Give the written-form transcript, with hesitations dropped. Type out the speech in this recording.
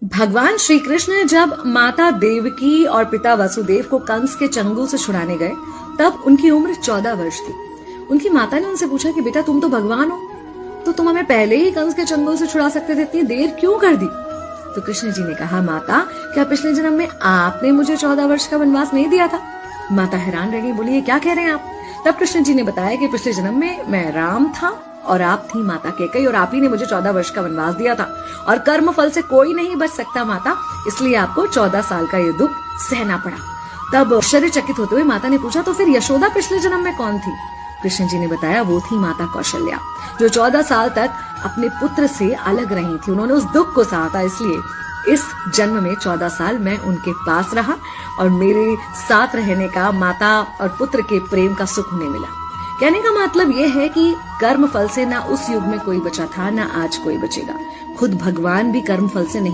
भगवान श्री कृष्ण जब माता देवकी और पिता वसुदेव को कंस के चंगुल से छुड़ाने गए तब उनकी उम्र 14 वर्ष थी। उनकी माता ने उनसे पूछा कि बेटा तुम तो भगवान हो, तो तुम हमें पहले ही कंस के चंगुल से छुड़ा सकते थे, इतनी देर क्यों कर दी? तो कृष्ण जी ने कहा, माता क्या पिछले जन्म में आपने मुझे 14 वर्ष का वनवास नहीं दिया था? माता हैरान रह गई, बोली ये क्या कह रहे हैं आप? तब कृष्ण जी ने बताया कि पिछले जन्म में मैं राम था और आप थी माता कैकेयी और आप ही ने मुझे 14 वर्ष का वनवास दिया था और कर्म फल से कोई नहीं बच सकता माता, इसलिए आपको 14 साल का ये दुख सहना पड़ा। तब आश्चर्यचकित होते हुए माता ने पूछा, तो फिर यशोदा पिछले जन्म में कौन थी? कृष्ण जी ने बताया, वो थी माता कौशल्या, जो 14 साल तक अपने पुत्र से अलग रही थी। उन्होंने उस दुख को सहा था, इसलिए इस जन्म में 14 साल मैं उनके पास रहा और मेरे साथ रहने का माता और पुत्र के प्रेम का सुख उन्हें मिला। कहने का मतलब यह है कि कर्म फल से ना उस युग में कोई बचा था, ना आज कोई बचेगा। खुद भगवान भी कर्म फल से नहीं